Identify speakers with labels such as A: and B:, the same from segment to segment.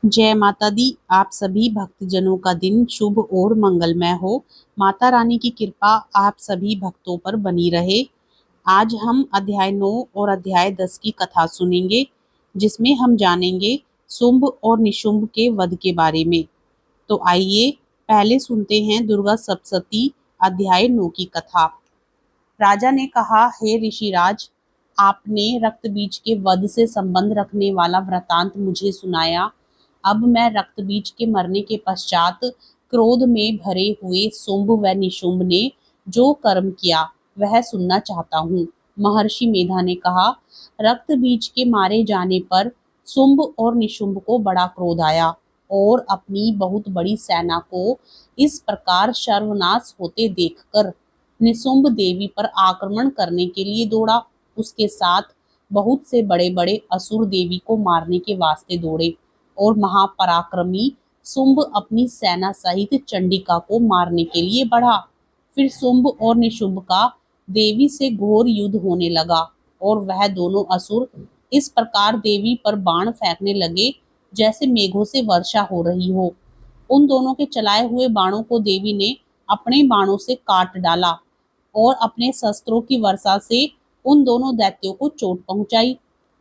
A: जय माता दी। आप सभी भक्तजनों का दिन शुभ और मंगलमय हो। माता रानी की कृपा आप सभी भक्तों पर बनी रहे। आज हम अध्याय 9 और अध्याय 10 की कथा सुनेंगे, जिसमें हम जानेंगे शुंभ और निशुंभ के वध के बारे में। तो आइए पहले सुनते हैं दुर्गा सप्तशती अध्याय 9 की कथा। राजा ने कहा, हे ऋषिराज, आपने रक्त बीज के वध से संबंध रखने वाला वृतांत मुझे सुनाया। अब मैं रक्त बीज के मरने के पश्चात क्रोध में भरे हुए शुंभ व निशुंभ ने जो कर्म किया वह सुनना चाहता हूँ। महर्षि मेधा ने कहा, रक्त बीज के मारे जाने पर शुंभ और निशुंभ को बड़ा क्रोध आया और अपनी बहुत बड़ी सेना को इस प्रकार सर्वनाश होते देखकर निशुंभ देवी पर आक्रमण करने के लिए दौड़ा। उसके साथ बहुत से बड़े बड़े असुर देवी को मारने के वास्ते दौड़े और महापराक्रमी शुंभ अपनी सेना सहित चंडिका को मारने के लिए बढ़ा। फिर शुंभ और निशुंभ का देवी से घोर युद्ध होने लगा और वह दोनों असुर इस प्रकार देवी पर बाण फेंकने लगे जैसे मेघों से वर्षा हो रही हो। उन दोनों के चलाए हुए बाणों को देवी ने अपने बाणों से काट डाला और अपने शस्त्रों की वर्षा से उन दोनों दैत्यों को चोट पहुंचाई।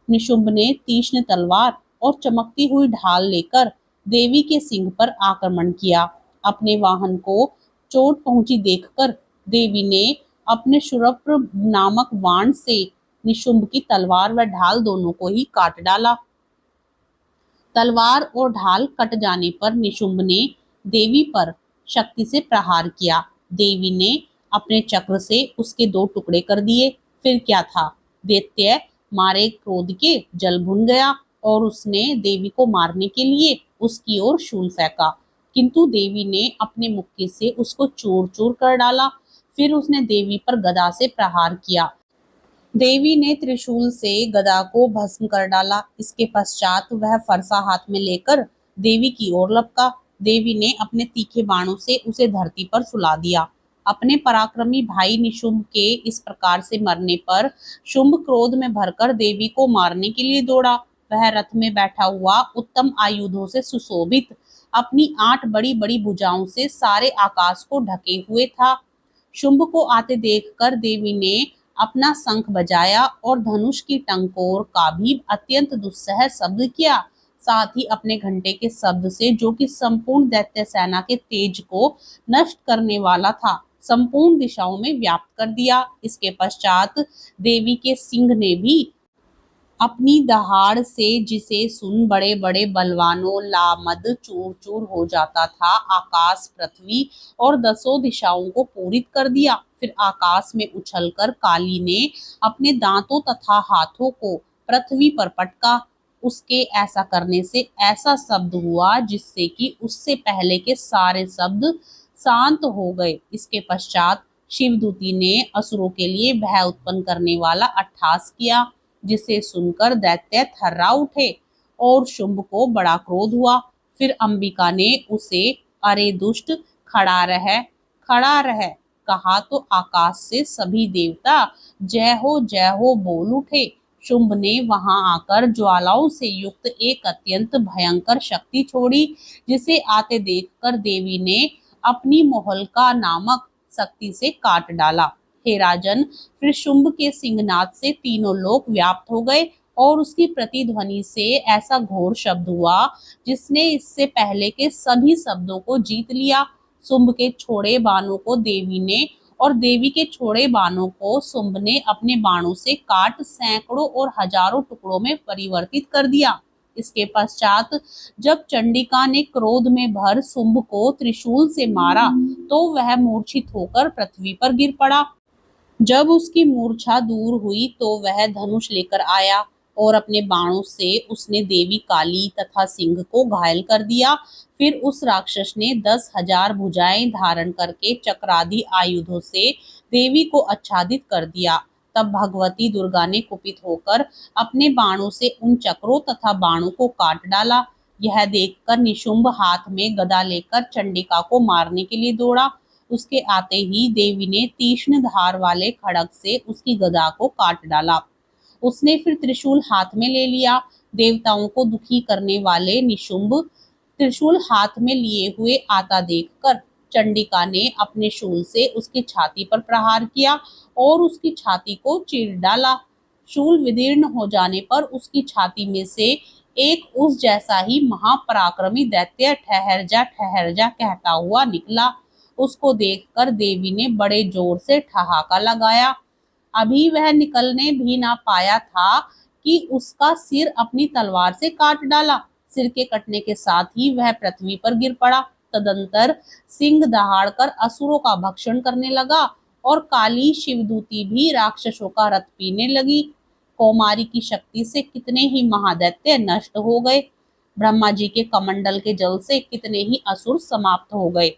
A: निशुंभ ने तीक्ष्ण तलवार और चमकती हुई ढाल लेकर देवी के सिंह पर आक्रमण किया। अपने वाहन को चोट पहुंची देखकर देवी ने अपने शूरप्र नामक बाण से निशुंभ की तलवार व ढाल दोनों को ही काट डाला। तलवार और ढाल कट जाने पर निशुंभ ने देवी पर शक्ति से प्रहार किया। देवी ने अपने चक्र से उसके दो टुकड़े कर दिए। फिर क्या था, दैत्य मारे क्रोध के जल भुन गया और उसने देवी को मारने के लिए उसकी ओर शूल फेंका, किंतु देवी ने अपने मुक्के से उसको चूर चूर कर डाला। फिर उसने देवी पर गदा से प्रहार किया। देवी ने त्रिशूल से गदा को भस्म कर डाला। इसके पश्चात वह फरसा हाथ में लेकर देवी की ओर लपका। देवी ने अपने तीखे बाणों से उसे धरती पर सुला दिया। अपने पराक्रमी भाई निशुंभ के इस प्रकार से मरने पर शुंभ क्रोध में भरकर देवी को मारने के लिए दौड़ा। वह रथ में बैठा हुआ उत्तम आयुधों से सुशोभित अपनी 8 बड़ी बड़ी भुजाओं से सारे आकाश को ढके हुए था। शुंभ को आते देखकर देवी ने अपना शंख बजाया और धनुष की टंकोर का भी अत्यंत दुस्सह शब्द किया। साथ ही अपने घंटे के शब्द से, जो कि संपूर्ण दैत्य सेना के तेज को नष्ट करने वाला था, संपूर्ण दिशाओं में व्याप्त कर दिया। इसके पश्चात देवी के सिंह ने भी अपनी दहाड़ से, जिसे सुन बड़े बड़े बलवानों लामद चूर चूर हो जाता था, आकाश पृथ्वी और 10 दिशाओं को पूरित कर दिया। फिर आकाश में उछलकर काली ने अपने दांतों तथा हाथों को पृथ्वी पर पटका। उसके ऐसा करने से ऐसा शब्द हुआ जिससे कि उससे पहले के सारे शब्द शांत हो गए। इसके पश्चात शिवदूती ने असुरों के लिए भय उत्पन्न करने वाला अट्टहास किया, जिसे सुनकर दैत्य थर्रा उठे और शुंभ को बड़ा क्रोध हुआ। फिर अंबिका ने उसे, अरे दुष्ट, खड़ा रह कहा तो आकाश से सभी देवता जय हो बोल उठे। शुंभ ने वहां आकर ज्वालाओं से युक्त एक अत्यंत भयंकर शक्ति छोड़ी, जिसे आते देखकर देवी ने अपनी मोहल्का नामक शक्ति से काट डाला। हे राजन, फिर शुंभ के सिंहनाद से तीनों लोक व्याप्त हो गए और उसकी प्रतिध्वनि से ऐसा घोर शब्द हुआ जिसने इससे पहले के सभी शब्दों को जीत लिया। शुंभ के छोड़े बाणों को देवी ने और देवी के छोड़े बाणों को शुंभ ने अपने बाणों से काट सैकड़ों और हजारों टुकड़ों में परिवर्तित कर दिया। इसके पश्चात जब चंडिका ने क्रोध में भर शुंभ को त्रिशूल से मारा तो वह मूर्छित होकर पृथ्वी पर गिर पड़ा। जब उसकी मूर्छा दूर हुई तो वह धनुष लेकर आया और अपने बाणों से उसने देवी काली तथा सिंह को घायल कर दिया। फिर उस राक्षस ने 10,000 भुजाएं धारण करके चक्रादि आयुधों से देवी को आच्छादित कर दिया। तब भगवती दुर्गा ने कुपित होकर अपने बाणों से उन चक्रों तथा बाणों को काट डाला। यह देखकर निशुंभ हाथ में गदा लेकर चंडिका को मारने के लिए दौड़ा। उसके आते ही देवी ने तीक्ष्ण धार वाले खड़ग से उसकी गदा को काट डाला। उसने फिर त्रिशूल हाथ में ले लिया। देवताओं को दुखी करने वाले निशुंभ त्रिशूल हाथ में लिए हुए आता देखकर चंडिका ने अपने शूल से उसकी छाती पर प्रहार किया और उसकी छाती को चीर डाला। शूल विदीर्ण हो जाने पर उसकी छाती में से एक उस जैसा ही महापराक्रमी दैत्य ठहर जा कहता हुआ निकला। उसको देखकर देवी ने बड़े जोर से ठहाका लगाया। अभी वह निकलने भी ना पाया था कि उसका सिर अपनी तलवार से काट डाला। सिर के कटने के साथ ही वह पृथ्वी पर गिर पड़ा। तदंतर सिंह दहाड़कर असुरों का भक्षण करने लगा और काली शिवदूती भी राक्षसों का रथ पीने लगी। कौमारी की शक्ति से कितने ही महादैत्य नष्ट हो गए। ब्रह्मा जी के कमंडल के जल से कितने ही असुर समाप्त हो गए।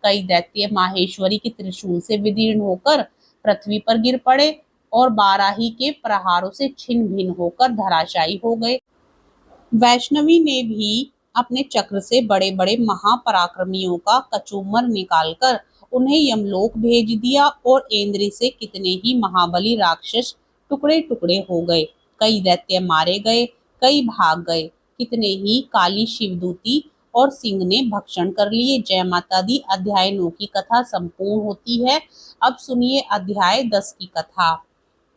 A: कई दैत्य माहेश्वरी के त्रिशूल से विदीर्ण होकर पृथ्वी पर गिर पड़े और बाराही के प्रहारों से छिन्न भिन्न होकर धराशायी हो गए। वैष्णवी ने भी अपने चक्र से बड़े बड़े महापराक्रमियों का कचूमर निकालकर उन्हें यमलोक भेज दिया और इंद्री से कितने ही महाबली राक्षस टुकड़े टुकड़े हो गए। कई दैत्य मारे गए, कई भाग गए, कितने ही काली शिवदूती और सिंह ने भक्षण कर लिए। जय माता दी। अध्याय 9 की कथा संपूर्ण होती है। अब सुनिए अध्याय 10 की कथा।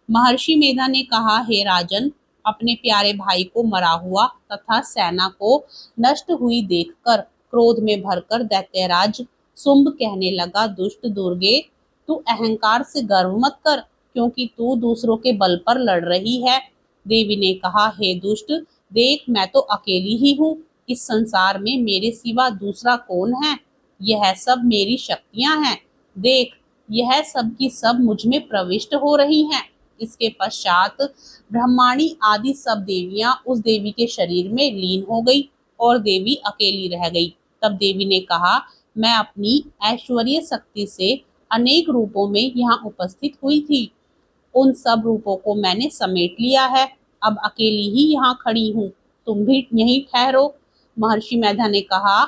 A: महर्षि मेधा ने कहा, हे राजन, अपने प्यारे भाई को मरा हुआ तथा सेना को नष्ट हुई देखकर क्रोध में भरकर दैत्यराज शुंभ कहने लगा, दुष्ट दुर्गे, तू अहंकार से गर्व मत कर, क्योंकि तू दूसरों के बल पर लड़ रही है। देवी ने कहा, हे दुष्ट, देख, मैं तो अकेली ही हूँ। इस संसार में मेरे सिवा दूसरा कौन है? यह सब मेरी शक्तियां हैं। देख, यह सब की सब मुझ में प्रविष्ट हो रही हैं। इसके पश्चात ब्रह्माणी आदि सब देवियां उस देवी के शरीर में लीन हो गई और देवी अकेली रह गई। तब देवी ने कहा, मैं अपनी ऐश्वर्य शक्ति से अनेक रूपों में यहाँ उपस्थित हुई थी। उन सब रूपों को मैंने समेट लिया है। अब अकेली ही यहाँ खड़ी हूँ, तुम भी यहीं ठहरो। महर्षि मेधा ने कहा।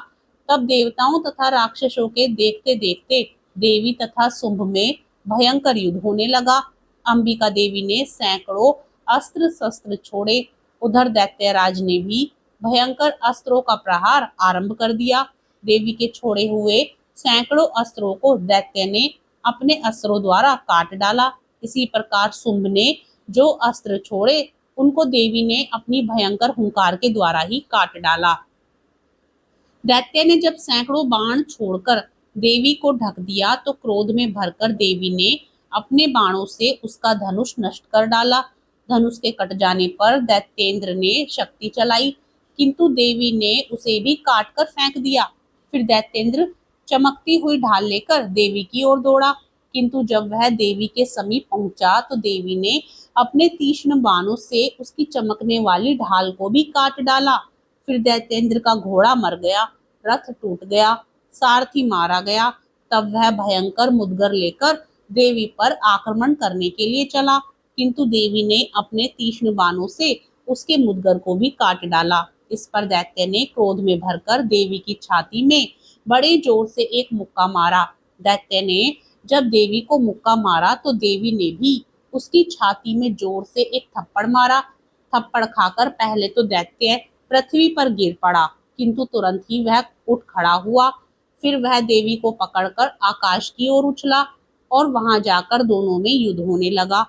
A: तब देवताओं तथा राक्षसों के देखते देखते देवी तथा शुंभ में भयंकर युद्ध होने लगा। अंबिका देवी ने सैकड़ों अस्त्र शस्त्र छोड़े। उधर दैत्यराज ने भी भयंकर अस्त्रों का प्रहार आरंभ कर दिया। देवी के छोड़े हुए सैकड़ों अस्त्रों को दैत्य ने अपने अस्त्रों द्वारा काट डाला। इसी प्रकार शुंभ ने जो अस्त्र छोड़े उनको देवी ने अपनी भयंकर हुंकार के द्वारा ही काट डाला। दैत्य ने जब सैकड़ों बाण छोड़कर देवी को ढक दिया तो क्रोध में भरकर देवी ने अपने बाणों से उसका धनुष नष्ट कर डाला। धनुष के कट जाने पर दैत्येंद्र ने शक्ति चलाई, किंतु देवी ने उसे भी काट कर फेंक दिया। फिर दैत्येंद्र चमकती हुई ढाल लेकर देवी की ओर दौड़ा, किंतु जब वह देवी के समीप पहुंचा तो देवी ने अपने तीक्ष्ण बाणों से उसकी चमकने वाली ढाल को भी काट डाला। फिर दैत्येंद्र का घोड़ा मर गया, रथ टूट गया, सारथी मारा गया। तब वह भयंकर मुदगर लेकर देवी पर आक्रमण करने के लिए चला, किंतु देवी ने अपने तीक्ष्ण बाणों से उसके मुदगर को भी काट डाला। इस पर दैत्य ने क्रोध में भरकर देवी की छाती में बड़े जोर से एक मुक्का मारा। दैत्य ने जब देवी को मुक्का मारा तो देवी ने भी उसकी छाती में जोर से एक थप्पड़ मारा। थप्पड़ खाकर पहले तो दैत्य पृथ्वी पर गिर पड़ा, किंतु तुरंत ही वह उठ खड़ा हुआ। फिर वह देवी को पकड़कर आकाश की ओर उछला और वहां जाकर दोनों में युद्ध होने लगा।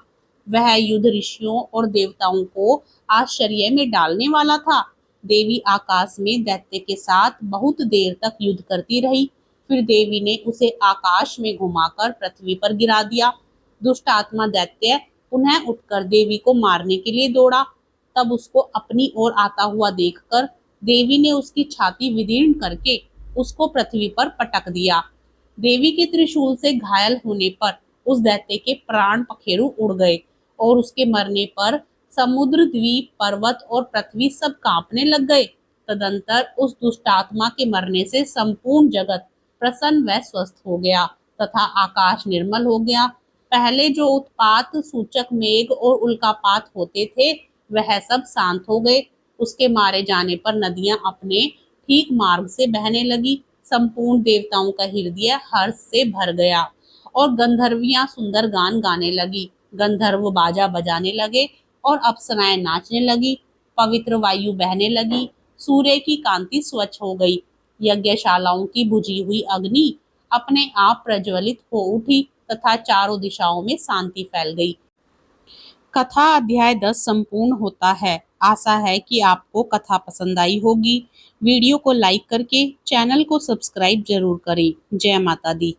A: वह युद्ध ऋषियों और देवताओं को आश्चर्य में डालने वाला था। देवी आकाश में दैत्य के साथ बहुत देर तक युद्ध करती रही। फिर देवी ने उसे आकाश में घुमाकर पृथ्वी पर गिरा दिया। दुष्ट आत्मा दैत्य पुनः उठकर देवी को मारने के लिए दौड़ा। तब उसको अपनी ओर आता हुआ देखकर देवी ने उसकी छाती विदीर्ण करके उसको पृथ्वी पर पटक दिया। देवी के त्रिशूल से घायल होने पर उस दैत्य के प्राण पखेरु उड़ गए और उसके मरने पर समुद्र, द्वीप, पर्वत और पृथ्वी सब कांपने लग गए। तदंतर उस दुष्ट आत्मा के मरने से संपूर्ण जगत प्रसन्न व स्वस्थ हो गया तथा आकाश निर्मल हो गया। पहले जो उत्पात सूचक मेघ और उल्कापात होते थे वह सब शांत हो गए। उसके मारे जाने पर नदियां अपने ठीक मार्ग से बहने लगी। संपूर्ण देवताओं का हृदय हर्ष से भर गया और गंधर्वियां सुंदर गान गाने लगी। गंधर्व बाजा बजाने लगे और अप्सराएं नाचने लगी। पवित्र वायु बहने लगी, सूर्य की कांति स्वच्छ हो गई, यज्ञशालाओं की बुझी हुई अग्नि अपने आप प्रज्वलित हो उठी तथा चारों दिशाओं में शांति फैल गई। कथा अध्याय 10 संपूर्ण होता है। आशा है कि आपको कथा पसंद आई होगी। वीडियो को लाइक करके चैनल को सब्सक्राइब जरूर करें। जय माता दी।